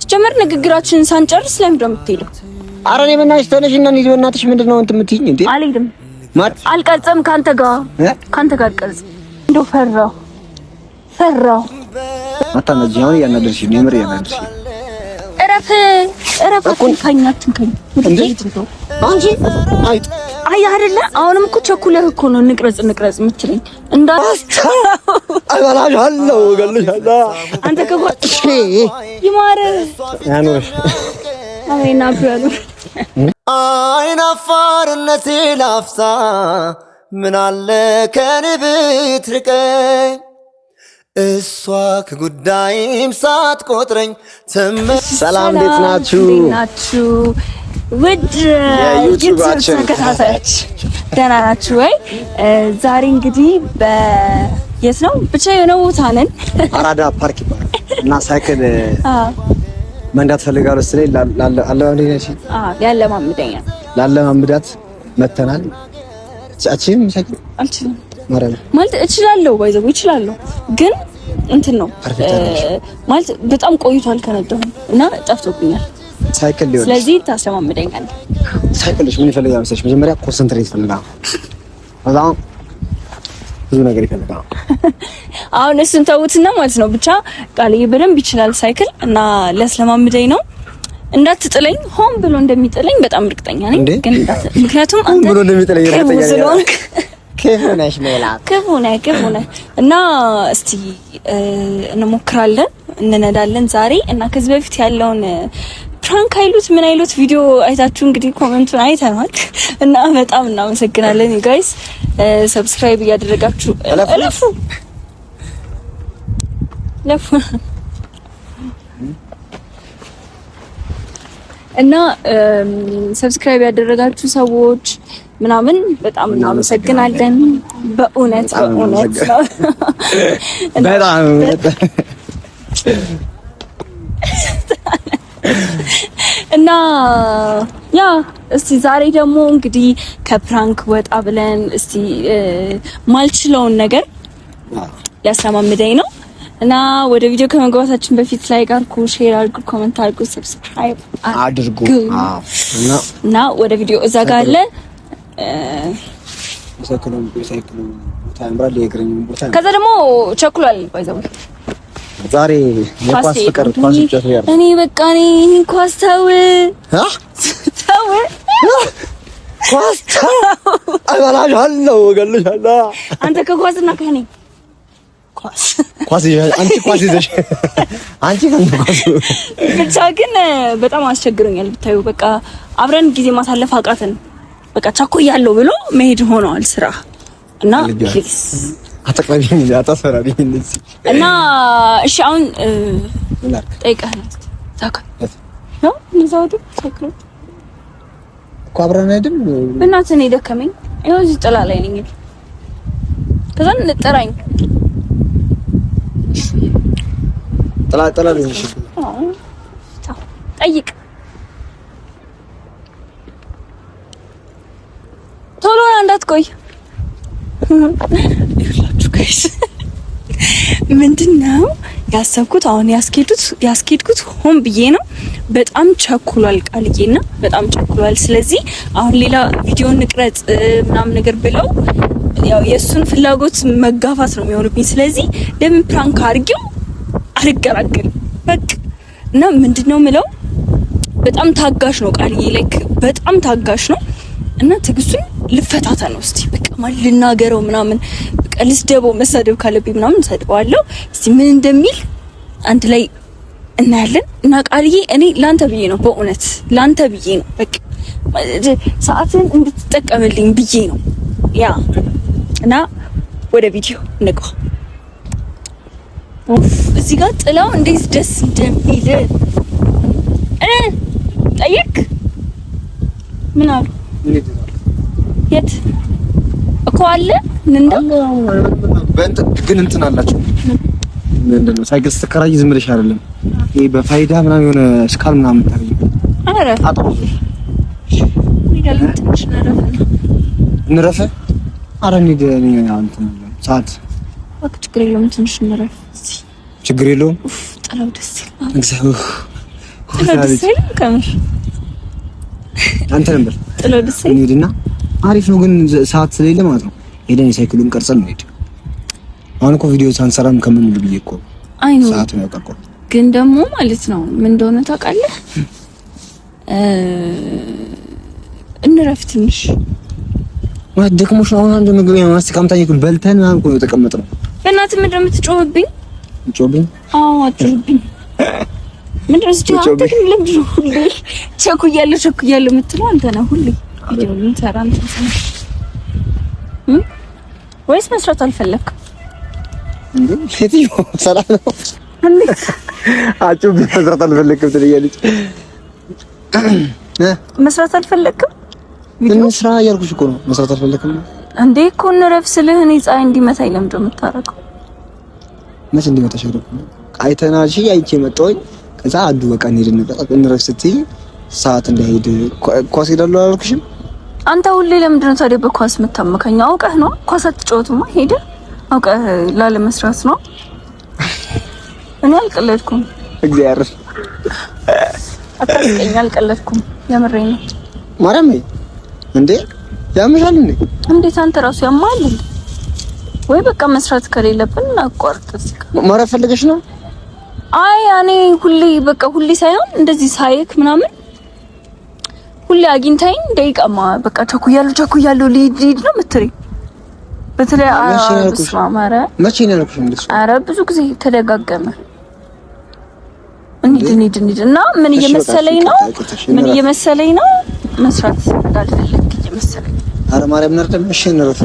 ሲጀመር ንግግራችንን ሳንጨርስ ለምን እንደምትሄደው? ኧረ እኔ በእናትሽ ተነሽና እንሂድ። በእናትሽ ምንድነው እንትን የምትይኝ እንዴ? አልሄድም። አልቀርጽም ካንተ ጋር አልቀርጽም። እንደው ፈራው አታነጂ። አሁን ያናደርሽ ነው የምር ያናደርሽ። እረፍ አትንካኝ እንዴ አንቺ አይ አይደለ? አሁንም እኮ ቸኩለህ እኮ ነው ንቅረጽ የምትለኝ አይባላሻለሁ እገልሻለሁ። አንተ ከጓሽ ይማረ ያኖርሽ አሜና ብራሉ አይናፋርነቴ ላፍታ ምን አለ ከኔ ብትርቀኝ እሷ ከጉዳይም ሳትቆጥረኝ ሰላም እንዴት ናችሁ? ውድ የዩቲዩብ ተከታታዮች ደህና ናችሁ ወይ? ዛሬ እንግዲህ የት ነው? ብቻ የሆነ ቦታ ነን። አራዳ ፓርክ ይባላል እና ሳይክል መንዳት ፈልጋለሁ ስለኝ ላለማምዳት መተናል። ጫቺም ሳይክል አልችልም ማለት እችላለሁ፣ ባይዘው እችላለሁ፣ ግን እንትን ነው ማለት በጣም ቆይቷል ከነዳሁ እና ጠፍቶብኛል ሳይክል ሊሆን። ስለዚህ ታስተማምደኛለህ። ሳይክልሽ ምን ይፈልጋል መሰለሽ? መጀመሪያ ኮንሰንትሬት ይፈልጋል፣ በጣም ብዙ ነገር ይፈልጋል። አሁን እሱን ተውትና ማለት ነው ብቻ ቃልዬ በደንብ ይችላል ሳይክል እና ለስለማምደኝ ነው። እንዳትጥለኝ ሆን ብሎ እንደሚጥለኝ በጣም እርግጠኛ ነኝ። ግን ምክንያቱም አንተ ብሎ እንደሚጥለኝ እርግጠኛ ነኝ። ከሆነሽ ሜላት ከሆነ እና እስቲ እንሞክራለን፣ እንነዳለን ዛሬ እና ከዚህ በፊት ያለውን ፕራንክ አይሉት ምን አይሉት ቪዲዮ አይታችሁ እንግዲህ ኮሜንቱን አይተናል እና በጣም እናመሰግናለን ጋይስ። ሰብስክራይብ እያደረጋችሁ ለፉ እና ሰብስክራይብ ያደረጋችሁ ሰዎች ምናምን በጣም እናመሰግናለን። በእውነት ነው በጣም እና ያ እስቲ ዛሬ ደግሞ እንግዲህ ከፕራንክ ወጣ ብለን እስቲ ማልችለውን ነገር ሊያስተማምደኝ ነው እና ወደ ቪዲዮ ከመግባታችን በፊት ላይክ አድርጉ፣ ሼር አድርጉ፣ ኮሜንት አድርጉ፣ ሰብስክራይብ አድርጉ እና ወደ ቪዲዮ እዛ ጋር አለ ከዛ ደግሞ ቸኩሏል ባይዘው ዛሬ የኳስ ፍቅር ኳስ ይጫወታል። እኔ በቃ ኳስ ተው ኳስ አይባላሻለሁ እገልሻለሁ። አንተ ከኳስና ከኔ ኳስ ይዘሽ አንቺ ከኳስ ብቻ ግን በጣም አስቸግሮኛል ብታዩ። በቃ አብረን ጊዜ ማሳለፍ አቃተን። በቃ ቻኮያለሁ ብሎ መሄድ ሆነዋል ስራ እና ፕሊዝ አጠቅላቢኝ አታሰራሪኝ እንደዚህ እና እሺ አሁን ጠይቀህ ታካ ነው ንዛውዱ ሳይክሎ እኮ አብረን አይደል? በእናትህ እኔ ደከመኝ። ይኸው እዚህ ጥላ ላይ ነኝ። ከዛ እንጠራኝ ጥላ ነኝ። እሺ ጠይቅ ቶሎ እንዳትቆይ። ይኸውላችሁ ጋይስ ምንድነው ያሰብኩት? አሁን ያስኬድኩት ሆን ብዬ ነው። በጣም ቸኩሏል ቃልዬና በጣም ቸኩሏል። ስለዚህ አሁን ሌላ ቪዲዮ እንቅረጽ ምናምን ነገር ብለው ያው የሱን ፍላጎት መጋፋት ነው የሚሆንብኝ። ስለዚህ ለምን ፕራንክ አድርጌው አልገራገርም በቃ። እና ምንድነው ምለው በጣም ታጋሽ ነው ቃልዬ፣ ላይክ በጣም ታጋሽ ነው እና ትግስቱን ልፈታታ ነው። እስቲ በቃ ማለት ልናገረው ምናምን በቃ ልስደበው፣ መሳደብ ካለብኝ ምናምን ሰድባለሁ። እስቲ ምን እንደሚል አንድ ላይ እናያለን። እና ቃልዬ እኔ ላንተ ብዬ ነው፣ በእውነት ላንተ ብዬ ነው። በቃ ሰዓትን እንድትጠቀምልኝ ብዬ ነው ያ። እና ወደ ቪዲዮ እንግባ። እዚህ ጋር ጥላው እንዴት ደስ እንደሚል ጠይቅ። ምን አሉ? የት እኮ አለ እንንዳ ግን እንትን አላችሁ ምንድነው? ሳይክል ስትከራይ ዝም ብለሽ አይደለም ይሄ በፋይዳ ምናምን የሆነ ስካል ምናምን ታረኝ። አረ አጥሮሽ ይላል ትንሽ እንረፈ። አረ እንሂድ። እንትን ሰዓት ወቅ ችግር የለውም። ትንሽ እንረፍ። ችግር የለውም። ጥላው ደስ ይላል። እግዚአብሔር አንተ ነበር ጥሎ ደስ ይል እንሂድና አሪፍ ነው ግን ሰዓት ስለሌለ ማለት ነው ሄደን የሳይክሉን ቀርጸን እንሂድ። አሁን እኮ ቪዲዮ ሳንሰራም ከምንል ብዬ እኮ ሰዓት ነው ያውቃል። ግን ደግሞ ማለት ነው ምን እንደሆነ ታውቃለህ? እንረፍ ትንሽ ማለት ደክሞሽ ነው። አሁን አንድ ምግብ ያማስቲ ካምታኝ እኮ በልተን ምናምን እኮ ተቀመጥነው። በእናትህ ምንድን ነው የምትጮህብኝ? ጮህብኝ? አዎ አትጮህብኝ። ምንድን ነው ስጪ አንተ ግን ለምንድን ነው ሁሌ ቸኩያለሁ የምትለው አንተ ነህ ሁሌ ቪዲዮ ልንሰራ እንትን ወይስ መስራት አልፈለክም እንዴ? ሴትዮ ሰላም ነው እንዴ? አጩብ መስራት አልፈለክም ትለኛለች። መስራት አልፈለክም? እንስራ እያልኩሽ እኮ ነው። መስራት አልፈለክም እንዴ? እኮ እንረፍ ስልህ እኔ ፀሐይ እንዲመታኝ ለምንድን ነው የምታረገው? መች እንዲመታሽ አደረኩ? አይተናሽ አይቼ መጣሁኝ። ከዛ አዱ በቃ እንረፍ ስትይ ሰዓት እንዳይሄድ ኳስ ሄዳለሁ አላልኩሽም? አንተ ሁሌ ለምንድን ነው ታዲያ በኳስ የምታመካኝ? አውቀህ ነው ኳስ አትጫወትማ ሄደህ አውቀህ ላለመስራት ነው። እኔ አልቀለድኩም። እግዚአብሔር አታስቀኝ። አልቀለድኩም፣ የምሬን ነው። ማርያም እንዴ ያምሻል እንዴ? እንዴት አንተ ራሱ ያማል እንዴ? ወይ በቃ መስራት ከሌለብን አቋርጥ። ማረፍ ፈልገሽ ነው? አይ እኔ ሁሌ በቃ ሁሌ ሳይሆን እንደዚህ ሳይክ ምናምን ሁሌ አግኝታኝ ደቂቃማ በቃ ቸኩያለሁ ልሂድ ነው የምትለኝ። በተለይ አስማማረ መቼ ነው ያልኩሽ? እንደሱ ኧረ ብዙ ጊዜ ተደጋገመ። እንሂድ እና ምን እየመሰለኝ ነው መስራት እንዳልፈልግ እየመሰለኝ። ኧረ ማርያም ነርደም እሺ እንረፍ።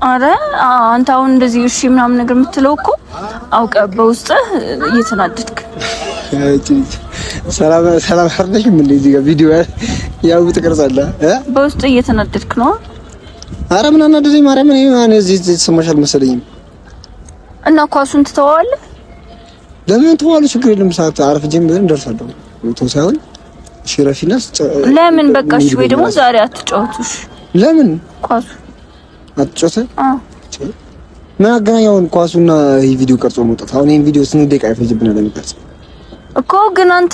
ኧረ አንተ አሁን እንደዚህ እሺ ምናምን ነገር የምትለው እኮ አውቀህ በውስጥህ እየተናደድክ ሰላም አርነሽም እንዴ? እዚህ ጋር ቪዲዮ ያው ትቀርጻለህ በውስጥ እየተናደድክ ነው። ኧረ ምን አናደደኝ ማርያም። እኔ ማን እዚህ ተሰማሻል መሰለኝ። እና ኳሱን ትተዋለህ? ለምን ትተዋለህ? ችግር የለም ሰዓት አርፍጄም ቢሆን እንደርሳለሁ። ቶ ሳይሆን ሽረፊና ለምን በቃሽ። ወይ ደግሞ ዛሬ አትጫወቱሽ? ለምን ኳሱ አትጫወተ? ምን አገናኛውን ኳሱና ይሄ ቪዲዮ ቀርጾ መውጣት? አሁን ይሄን ቪዲዮ ስንት ደቂቃ ይፈጅብናል ለመቅረጽ እኮ? ግን አንተ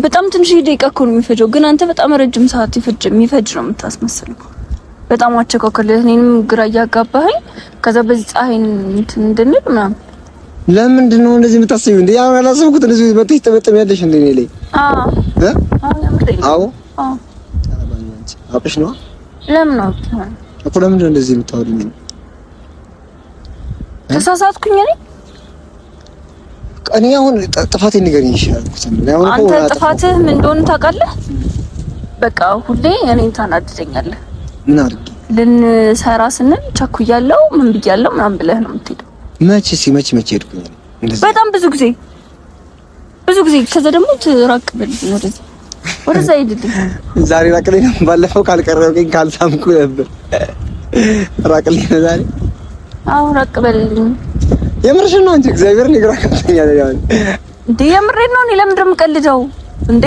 በጣም ትንሽ ደቂቃ እኮ ነው የሚፈጀው። ግን አንተ በጣም ረጅም ሰዓት የሚፈጅ ነው የምታስመስለው። በጣም አቸካከልህ እኔንም ግራ እያጋባኸኝ። ከዛ በዚህ ፀሐይ እንትን እንድንል ምናምን ለምንድን ነው እንደዚህ የምታስቢው እንዴ? አሁን አላሰብኩት እንደዚህ በጥይት ተበጥም ያለሽ እንዴ? እኔ ላይ አዎ አውቅሽ ነው። ለምን ነው እኮ ለምንድን ነው እንደዚህ የምታወሪኝ? ተሳሳትኩኝ እኔ አሁን ጥፋቴን ንገሪኝ ይሻላል። አንተ ጥፋትህ ምን እንደሆነ ታውቃለህ? በቃ ሁሌ እኔን ታናድደኛለህ። ምን አድርጌ? ልንሰራ ስንል ቸኩያለሁ ምን ብያለሁ ምናምን ብለህ ነው የምትሄደው። መቼ ሄድኩኝ እንደዚህ? በጣም ብዙ ጊዜ። ከዛ ደግሞ ትራቅ በል ወደዛ ሄድልኝ። ዛሬ ራቅልኝ ነው። ባለፈው ካልቀረብኝ ካልሳምኩ ነበር። ራቅልኝ ነው ዛሬ። አዎ ራቅ በልልኝ። የምርሽን ነው እንጂ እግዚአብሔርን ይግራ ከተኛለ ያው እንዴ የምሬን ነው። እኔ ለምንድን ነው የምቀልደው እንዴ?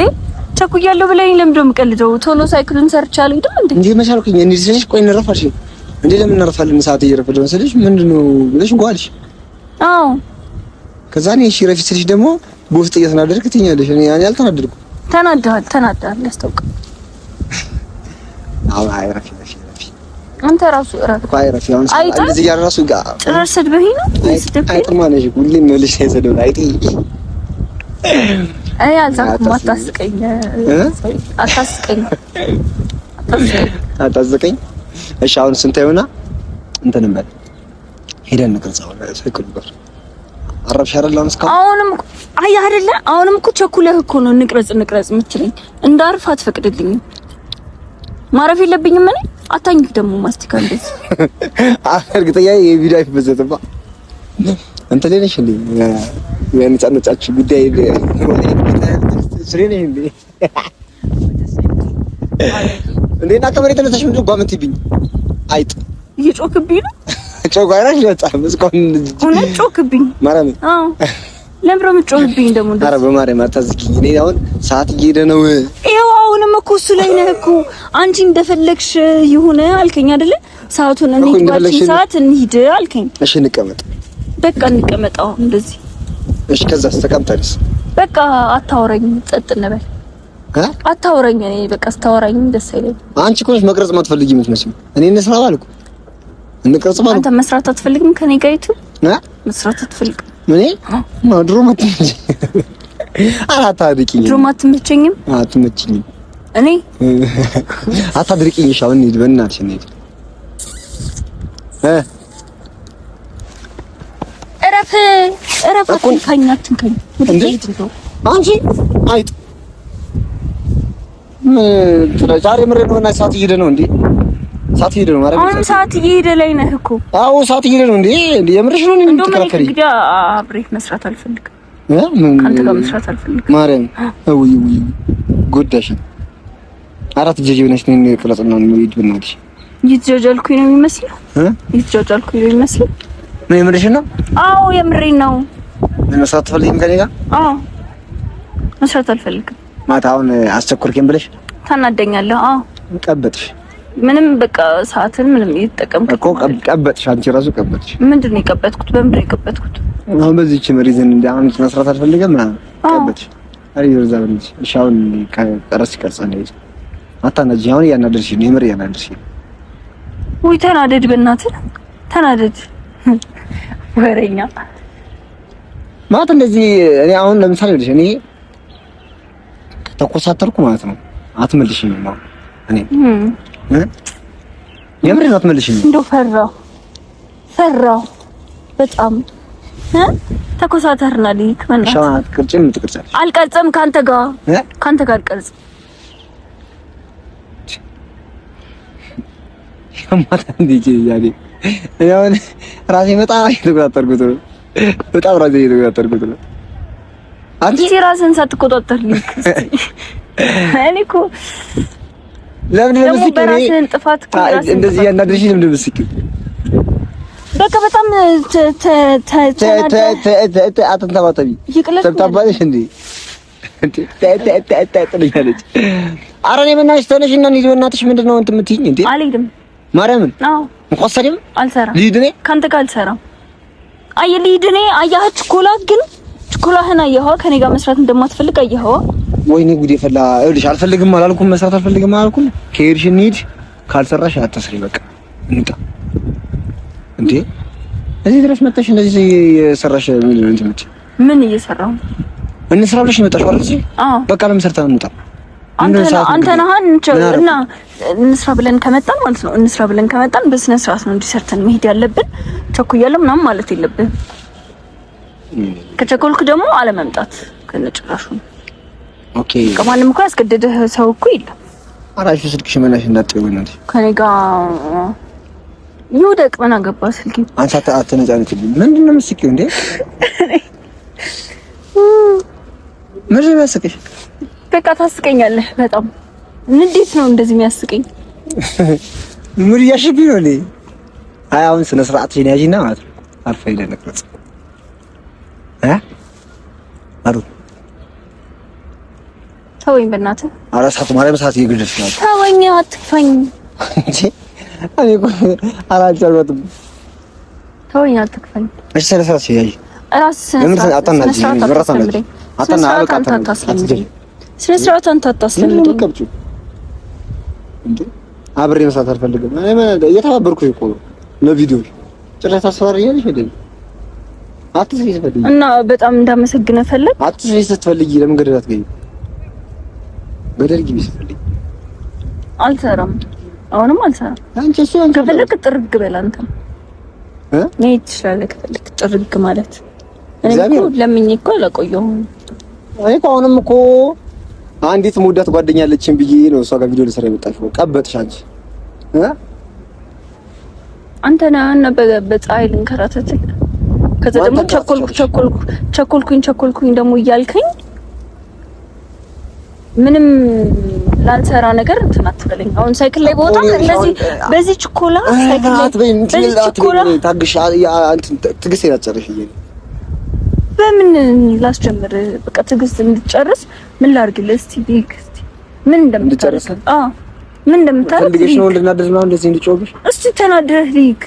ቸኩያለሁ ብለኝ ለምንድን ነው የምቀልደው? ቶሎ ሳይክሉን ሰርቻለሁ አይደል እንዴ? እንዴ መቻልኩኝ እንዴ ስለሽ ቆይ እንረፋሽ እንዴ? ለምን እንረፋለን? ሰዓት እየረፈደ መሰለሽ? ምንድነው ብለሽ እንኳንሽ? አዎ ከዛ እኔ እሺ ረፊ ስልሽ ደግሞ በውስጥ እየተናደድክ ትኛለሽ። እኔ ያኔ አልተናደድኩም። ተናደሃል ያስታውቃል። አዎ አይረፊ አንተ ራሱ እረፍ እኮ አይረፊ። አሁን እንደዚህ ያለ ራሱ ጋር ጭራሽ ሰድበኝ ነው አይጥማ ነሽ። ሁሌም መልሽ አይሰደው አይጥ አይ አልዛኩም። አታስቀኝ። እሺ አሁን ስንት ይሆና እንትን እንበል ሄደን እንቀርጻው ሳይክሉ ጋር አረብሽ አይደል? አሁን እስካሁን አሁንም አይ አይደለ? አሁንም እኮ ቸኩለህ እኮ ነው እንቅረጽ የምትለኝ። እንዳርፍ አትፈቅድልኝም። ማረፍ የለብኝም እኔ አታኝ ደግሞ ማስቲካ እንደዚህ እርግጠኛ የቪዲዮ አይፈዘትባ አንተ ለነሽ እንዴ የነጻነታችሁ ጉዳይ ስሬኔ እንዴ እንዴና ከመሬት ተነሳሽ ምንድነው ጓመትብኝ? አይጥ እየጮክብኝ ነው። ጮጋራሽ በጣም እስካሁን እውነት ጮክብኝ ማርያም። አዎ ለምሮ ምጮህብኝ ደግሞ እንደዚህ። ኧረ በማርያም አታዝጊኝ። እኔ አሁን ሰዓት እየሄደ ነው። ይኸው አሁንም እኮ እሱ ላይ ነህ እኮ። አንቺ እንደፈለግሽ ይሁን አልከኝ አይደለ? ሰዓቱን እንሂድ ባልሽኝ ሰዓት እንሂድ አልከኝ። እሺ እንቀመጥ፣ በቃ እንቀመጣው እንደዚህ። እሺ ከዛስ ተቀምጠንስ በቃ አታወራኝ፣ ጸጥ እንበል። አታወራኝ። እኔ በቃ ስታወራኝ ደስ አይለኝም። አንቺ እኮ ነሽ መቅረጽ ማትፈልጊ የምትመስለው። እኔ እንስራ ባልኩ እንቅረጽ ባልኩ አንተ መስራት አትፈልግም ከኔ ጋር ይቱ መስራት አትፈልግም። እኔ ድሮ ማትመቸኝ አታድርቂኝ። ድሮ ማትመቸኝም አትመቸኝም። እኔ አታድርቂኝ። እሺ አሁን እንሂድ፣ በእናትሽ እንሂድ። እረፍ አትንካኝ። አንቺ አይጥ ዛሬ ምሬ ነው እና ሰዓት እየሄደ ነው እንዴ? ሰዓት እየሄደ ነው ማለት ነው። አሁን ሰዓት እየሄደ ላይ ነህ እኮ። አዎ ሰዓት እየሄደ ነው እንዴ? የምርሽ ነው እንዴ? ተከራከሪ። እንግዲህ አብሬህ መስራት አልፈልግም። ካንተ ጋር መስራት አልፈልግም። ማርያም ውይ ጎዳሽ። አራት ጀጀ ብነሽ ነው የቀለጽና ነው የሚሄድ ብናትሽ። እየተጃጃልኩኝ ነው የሚመስለው። እየተጃጃልኩኝ ነው የሚመስለው። ነው የምርሽ ነው? አዎ የምሬን ነው። መስራት አትፈልጊም ከኔ ጋር? አዎ መስራት አልፈልግም። ማታ አሁን አስቸኮልከኝ ብለሽ ታናደኛለህ። አዎ ቀበጥሽ። ምንም በቃ ሰዓትን ምንም እየተጠቀምክ እኮ ቀበጥሽ። አንቺ ራሱ ቀበጥሽ። ምንድን ነው የቀበጥኩት? በምንድን ነው የቀበጥኩት? አሁን በዚህች መሪዝን እንደ አሁን መስራት አልፈልግም ምናምን ቀበጥሽ። አሪ ይርዛ በልሽ። እሺ አሁን ከረስ ቀርጸልኝ። አታናጂ። አሁን እያናደርሽ ነው። የምር እያናደርሽ ነው። ውይ ተናደድ፣ በእናትህ ተናደድ። ወሬኛ ማለት እንደዚህ እኔ አሁን ለምሳሌ ልጅ እኔ ተኮሳተርኩ ማለት ነው። አትመልሽኝ ነው እኔ የምሬን አትመልሽኝ። እንደው ፈራው በጣም ተኮሳተርና ሊክ ማለት ነው። ሻት ቅርጭም ትቅርጫለሽ። አልቀርጽም ካንተ ጋር አልቀርጽም። ማታ እንዴ ያኔ ያው ራሴ በጣም እየተቆጣጠርኩት ነው። አንቺ ራስን ሳትቆጣጠር ሊክ እኔ እኮ ለምን እንደዚህ በራስህን ጥፋት እንደዚህ ያናድርሽ? ለምን እንደዚህ በቃ በጣም አትንተባተቢ። ተብታባለሽ እንዴ? ተጠጠጠጠለች። ኧረ እኔ በእናትሽ ተነሽና እንሂድ። በእናትሽ ምንድን ነው እንትን የምትይኝ እንዴ? አልሄድም። ማርያምን አዎ እንቆሰደም አልሰራም። ልሂድ እኔ ካንተ ጋር አልሰራም። አየህ ልሂድ እኔ አያህ ችኮላህን አየኸዋ። ከኔ ጋር መስራት እንደማትፈልግ አየኸዋ። ወይኔ ጉዴ ፈላ። ይኸውልሽ አልፈልግም አላልኩም፣ መስራት አልፈልግም አላልኩም። ከሄድሽ እንሂድ፣ ካልሰራሽ አትስሪ። በቃ እንጣ እንዴ እዚህ ድረስ መጣሽ እንደዚህ የሰራሽ ምን እየሰራው እንስራ ብለሽ መጣሽ አይደል? አዎ በቃ ለምን ሰርተን እንውጣ። አንተ ነህ እና እንስራ ብለን ከመጣን ማለት ነው። እንስራ ብለን ከመጣን በስነ ስርዓት ነው እንዲሰርተን መሄድ ያለብን። ቸኩያለሁ ምናምን ማለት የለብህም። ከቸኮልክ ደግሞ አለመምጣት ከነጭራሹ። ኦኬ ከማንም እኮ ያስገደደህ ሰው እኮ የለም። አራሽ ስልክሽ መናሽ እንዳትጠይቁኝ ከኔ ጋር ይውደቅ። ምን አገባ ስልኬ። አንቺ አትነጫነጭልኝ። ምንድን ነው የምትስቂው እንዴ? ምን ነው የሚያስቅሽ? በቃ ታስቀኛለህ በጣም። እንዴት ነው እንደዚህ የሚያስቀኝ? ምን ያሽብኝ ነው እንዴ? አይ አሁን ስነ ስርዓት ያዢና ማለት ነው። አርፈ ሄደህ ነቅረጽ አሩ ተወኝ በእናትህ። ኧረ ሰዓት ማርያም ሰዓት እየገደልሽ ነው። ተወኝ አትክፋኝ እንጂ እኔ እኮ አላጫወትም። ተወኝ አትክፋኝ። እሺ ስነ ስርዓት ያዢ እራስ ስነ ስርዓት ስነ ስርዓት አንተ አታስለምደኝ። እንዴ አብሬ መስራት አልፈልግም። እኔ እየተባበርኩሽ እኮ ነው ለቪዲዮ ጭራሽ ታስፈራሪያለሽ እንዴ? አትስሪ ስትፈልጊ እና በጣም እንዳመሰግነ ፈለግ አትስሪ ስትፈልጊ ለምን ገደል አትገቢ? ገደል ግቢ ስትፈልጊ አልሰራም። አሁንም አልሰራም። አንቺ እሱ ከፈለክ ጥርግ በል አንተ ነይ ትችላለህ። ከፈለክ ጥርግ ማለት እኔ እኮ ለምኜ እኮ አላቆየሁም። እኔ እኮ አሁንም እኮ አንዲት ሙዳት ጓደኛለችን ብዬ ነው እሷ ጋር ቪዲዮ ልሰራ የመጣሽው። ቀበጥሽ አንቺ አንተ ነህ በፀሐይ ልንከራተትል። ከዛ ደግሞ ቸኮልኩኝ ደግሞ እያልከኝ ምንም ላንሰራ ነገር እንትን አትበለኝ። አሁን ሳይክል ላይ ቦታ እንደዚህ በዚህ ችኮላ ሳይክል ላይ በዚህ ችኮላ ታግሽ ትግስት ያጨርሽኝ። በምን ላስጀምር? በቃ ትግስት እንድትጨርስ ምን ላድርግልህ? እስቲ ቢክ እስቲ ምን እንደምታደርግ ምን እንደምታደርግ ፈልገሽ ነው እንድናደድ ነው እንደዚህ እንድጮብሽ? እስቲ ተናደህ ሊክ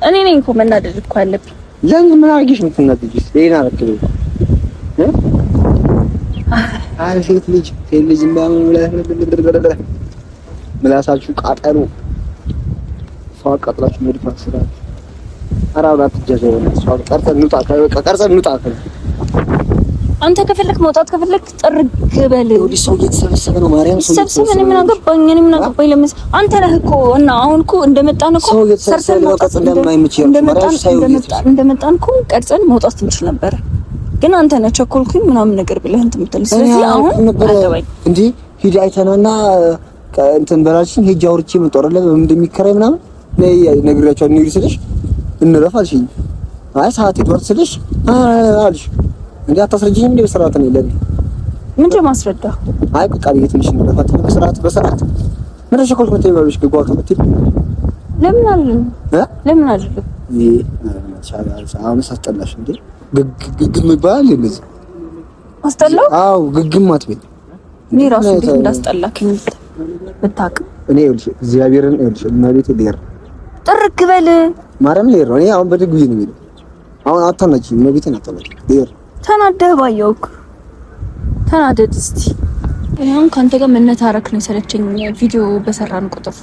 እኔ ነኝ እኮ መናደድ እኮ አለብኝ። ለምን ምን አድርጌሽ ነው የምትናደጂው? ሌላ አትበይ። አይ ሴት ልጅ ምላሳችሁ ቃጠሎ ሰው አቃጥላችሁ መድፋት ስራ አራውራት ጀዘው ነው ሰው ቀርጸን እንውጣ አንተ ከፈለክ መውጣት ከፈለክ ጥርግ በል። ወዲህ ሰው እየተሰበሰበ ነው። ማርያም ሰው እየተሰበሰበ ነው። ምን አገባኝ ለምን አንተ ነህ እኮ እና አሁን እኮ እንደመጣን እኮ ሰርተን መውጣት እንደመጣን እኮ ቀርጸን መውጣት እንችል ነበር። ግን አንተ ነህ ቸኮልኩኝ ምናምን ነገር ብለህ እንትን የምትል። ስለዚህ አሁን አገባኝ እንዴ ሂድ አይተናና እንትን በላችን ሄጅ አውርቼ መጣወራለ እንደሚከራይ ምናምን ነግሬያቸው እንግዲህ ስልሽ እንረፍ አልሽኝ። አይ ሰዓት ይደርስ ስልሽ አልሽ እንዴ አታስረጂኝም እንዴ? በስርዓት ነው ለኔ ምንድነው ማስረዳ? አይ በቃ ልጅ ትንሽ እንደፋት በስርዓት ምን ተሸኮልኩ ምትይባልሽ ግጓ ከምትይ ለምን አልን ለምን አልን አሁን ሳስጠላሽ እንዴ ግግም ይባላል እንደዚህ አስጠላው? አዎ ግግም አትበይ። እኔ ራሱ እንዴት እንዳስጠላከኝ ብታውቅ። እኔ እግዚአብሔርን እመቤቴ ልሄድ ጥርግ በል ማርያም ልሄድ ነው። እኔ አሁን በድግዬ ነው የሚለው አሁን አታናቺ እመቤቴን አታናቺ ልሄድ ተናደህ ባየውክ ተናደድ እስቲ። አሁን ካንተ ጋር መነታረክ ነው የሰለቸኝ። ቪዲዮ በሰራን ቁጥር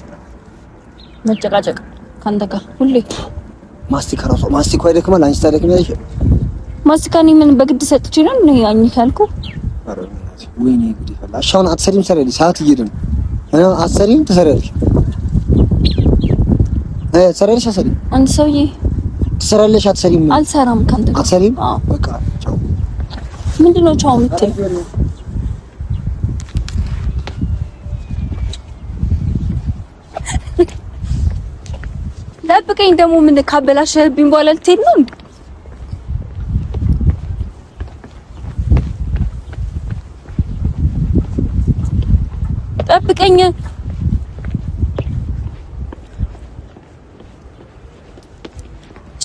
መጨቃጨቅ ካንተ ጋር ሁሌ ማስቲካ ራሱ ማስቲካ አይደክማል። አንቺ ታደክሚያለሽ። ማስቲካ እኔ ምን በግድ ሰጥቼ ነው እኔ አኝክ ያልኩህ? አረ ወይኔ ጉድ ይፈላ። አሁን አትሰሪም ሰሪልኝ ሰዓት እየሄደ ነው። እኔ አትሰሪም ትሰሪያለሽ። ሰሪልሽ አትሰሪም አንተ ሰውዬ ትሰሪያለሽ አትሰሪም? አልሰራም ካንተ ጋር አትሰሪም። በቃ ቻው። ምንድነው ቻው የምትል? ጠብቀኝ ደግሞ ምን ካበላሸህብኝ በኋላ ልትሄድ ነው እንዴ? ጠብቀኝ።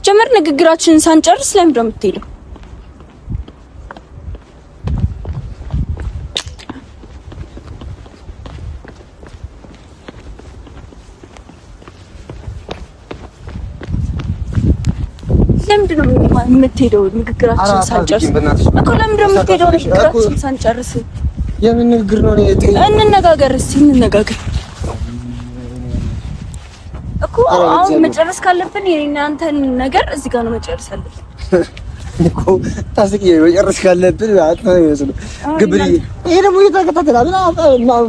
ጀመር ንግግራችንን ሳንጨርስ ለምን ነው የምትሄደው? ለምንድን ነው የምትሄደው? ንግግራችንን ሳንጨርስ እኮ ለምንድን ነው የምትሄደው? ንግግራችንን ሳንጨርስ የምን ንግግር ነው? እንነጋገር እስኪ እንነጋገር እኮ አሁን መጨረስ ካለብን የኔና አንተን ነገር እዚህ ጋር ነው መጨረስ ያለብን እኮ ታስቂ መጨረስ ካለብን አትነው ግብሪ። ይሄ ደግሞ እየተከታተለ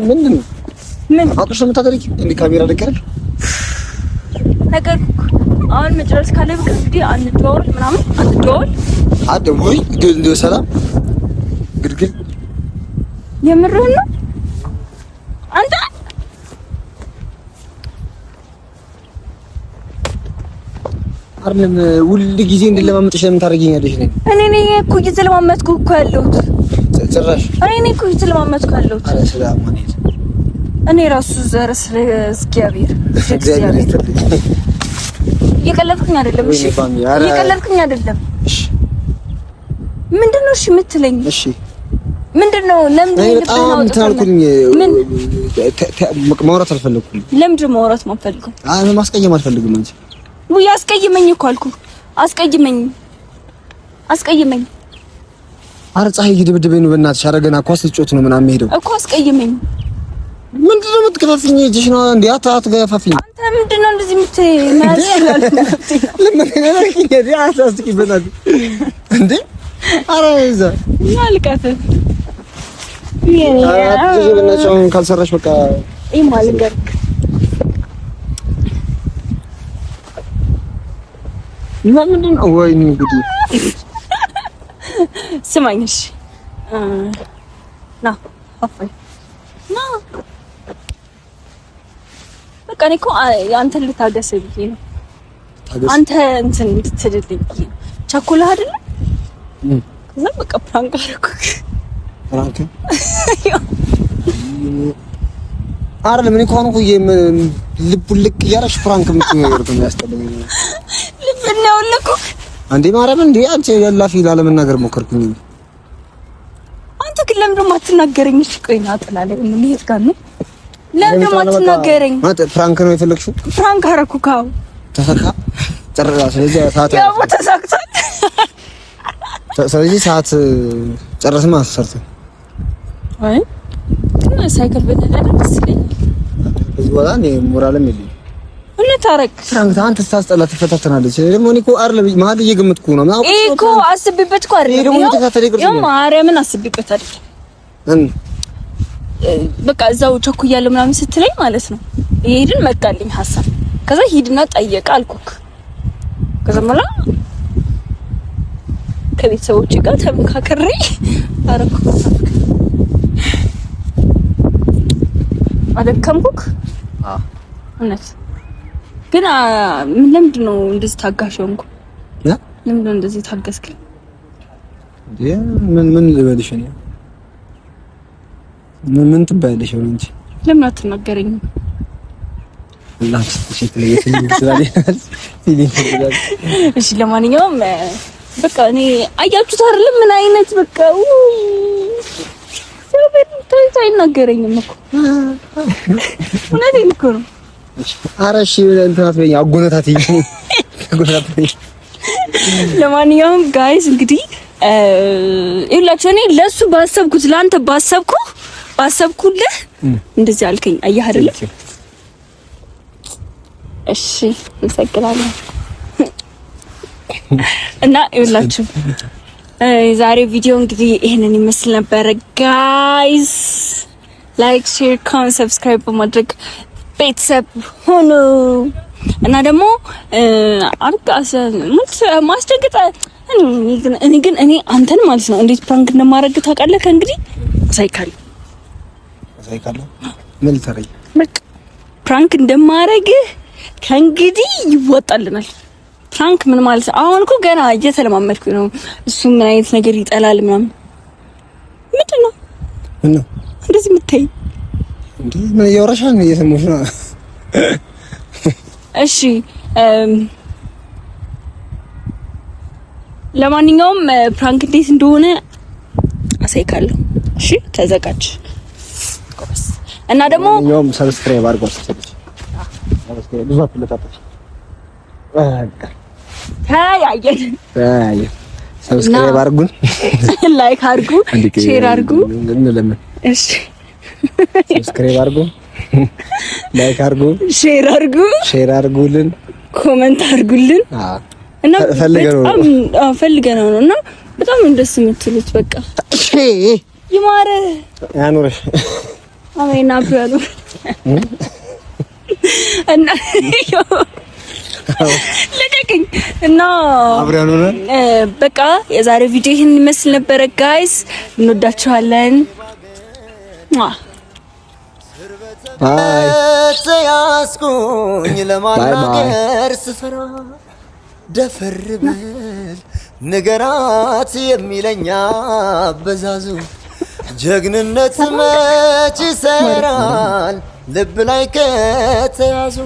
ምንድን ነው ምን አጥሽ የምታደርጊ እንዴ? ካሜራ ደቀረሽ ነገር አሁን መጨረስ ካለብን እንግዲህ አንደዋወል ምናምን አንደዋወል አደውይ እንደው ሰላም ግድግድ የምርህን ነው አንተ? አይደለም ሁሉ ጊዜ እንድለማመጥሽ ለምን ታደርጊኛለሽ? እኔ ነኝ እኮ እየተለማመጥኩ እኮ ያለሁት። ጭራሽ እኔ ነኝ እኮ እየተለማመጥኩ ያለሁት። አረ ሰላም ማለት እኔ ራሱ ዘረስ እግዚአብሔር እየቀለድኩኝ አይደለም። እሺ እየቀለድኩኝ አይደለም። እሺ ምንድነው እሺ የምትለኝ? እሺ ምንድነው? ለምን በጣም ታልኩኝ? ማውራት አልፈለኩም። ለምን ማውራት ማፈልገው? አይ ማስቀየም አልፈልግም እንጂ ወይ አስቀይመኝ እኮ አልኩህ። አስቀይመኝ። አረ ፀሐይ እየደበደበኝ ነው። በእናትሽ አረገና ኳስ ልጮት ነው ምናምን ሄደው እኮ አስቀይመኝ። ምንድነው የምትገፋፍኝ? እጅሽ ነው እንዴ? አትገፋፍኝ። አንተ ምንድነው እንደዚህ የምትናዝ ይላል? ለምን ነረኪ እንዴ? አታስቂ በእናትህ እንዴ! አረ እዛ ማልቀት አትጂ በእናትሽ ካልሰራሽ በቃ ማልገር ምንድን ነው? ወይኔ ጉዲ! ስማኝ እሺ ና አፈይ ና በቃ እኔ እኮ አንተን ልታገስ ብዬ ነው። አንተ እንትን እንድትልልኝ ቸኩለህ አይደለ? ከዛ በቃ ፕራንክ አደረኩህ። ፕራንክ አይደለም። እኔ እኮ አሁን እኮ ልቡን ልቅ እያደረግሽ ፕራንክ የምትነግረው ነው የሚያስጠላኝ። ልብን ነው ልኩህ አንዴ ማርያም እንዴ! አንቺ ያላፊ ላለመናገር ሞከርኩኝ። አንተ ግን ለምን ደግሞ አትናገረኝ? እሺ ቆይ ና ጥላለህ ምን ይሄድ ጋር ነው? ለምን ደግሞ አትናገረኝ? ማለት ፕራንክ ነው የፈለግሽው? ፕራንክ አደረኩህ። ካው ተሳካ ጨረራ። ስለዚህ ሰዓት ያው ተሳክቷል። ስለዚህ ሰዓት ጨረስን ማለት ሰርተን አይ ግን ሳይክል ብንነዳ ደስ ይለኛል። ከዚህ በኋላ እኔ ሞራልም የለኝም። ታረቅ ፍራንክ አንተ ስታስጠላ ትፈታተናለች። ደግሞ እኔ እኮ አይደለም መሀል እየገመትኩ ነው ማለት እኮ አስቤበት እኮ አይደለም ይሄ ማርያምን አስቤበት አይደለም። በቃ እዛው ቸኩያለሁ ምናምን ስትለኝ ማለት ነው ይሄድን መጣልኝ ሐሳብ። ከዛ ሂድና ጠየቅ አልኩክ። ከዛ በኋላ ከቤተሰቦቼ ጋር ተመካከሬ አረኩ። አደከምኩክ? እውነት ግን ለምንድን ነው እንደዚህ ታጋሽ ሆንኩ? ለምንድን ነው እንደዚህ ታገስከኝ? ምን ልበልሽ ነው? ምን ትባያለሽ ነው እንጂ ለምን አትናገረኝም? እሺ ለማንኛውም በቃ እኔ አያችሁት አይደለም ምን አይነት በቃ ሰው አይናገረኝም እኮ እውነቴን እኮ ነው። ኧረ እሺ እንትናት በይኝ አጎነታትኝ። ለማንኛውም ጋይስ እንግዲህ ይኸውላችሁ እኔ ለሱ ባሰብኩት ለአንተ ባሰብኩልህ እንደዚህ አልከኝ። አየህ አይደለ? እሺ እንሰግናለን እና ይኸውላችሁ የዛሬ ቪዲዮ እንግዲህ ይሄንን ይመስል ነበረ ጋይስ። ላይክ፣ ሼር፣ ኮሜንት፣ ሰብስክራይብ በማድረግ ቤተሰብ ሆኖ እና ደግሞ ማስደንገጥ እኔ አንተን ማለት ነው እንዴት ፕራንክ እንደማደርግ ታውቃለህ? ከእንግዲህ ሳይካል ምን ልታረጊ በቃ ፕራንክ እንደማደርግ ከእንግዲህ ይወጣልናል። ፕራንክ ምን ማለት ነው? አሁን እኮ ገና እየተለማመድኩ ነው። እሱ ምን አይነት ነገር ይጠላል ምናምን። ምንድን ነው እንደዚህ የምታይ? እንዴ ምን እያወራሽ ነው? እየሰማሁሽ ነው። እሺ ለማንኛውም ፕራንክ እንዴት እንደሆነ አሳይካለሁ። እሺ ተዘጋጅ እና ደግሞ ያው ሰብስክራይብ አድርጉ። ብዙ አትለጣጠፍ። ሰብስክራይብ አድርጉን፣ ላይክ አድርጉ፣ ሼር አድርጉ። እሺ ሰብስክራይብ አድርጉ፣ ላይክ አድርጉ፣ ሼር አድርጉልን፣ ኮሜንት አድርጉልን። እና ፈልገነው ነው እና በጣም ደስ የምትሉት በቃ ይማረ ያኑርሽ። አሜን አብራሉ እና ለቀቀኝ እና አብራሉ በቃ የዛሬ ቪዲዮ ይሄን ይመስል ነበረ ጋይስ። እንወዳችኋለን። ተያዝኩኝ ለማናገር ስፈራ ደፈር ብል ንገራት የሚለኛ አበዛዙ ጀግንነት መች ይሰራል ልብ ላይ ከተያዙ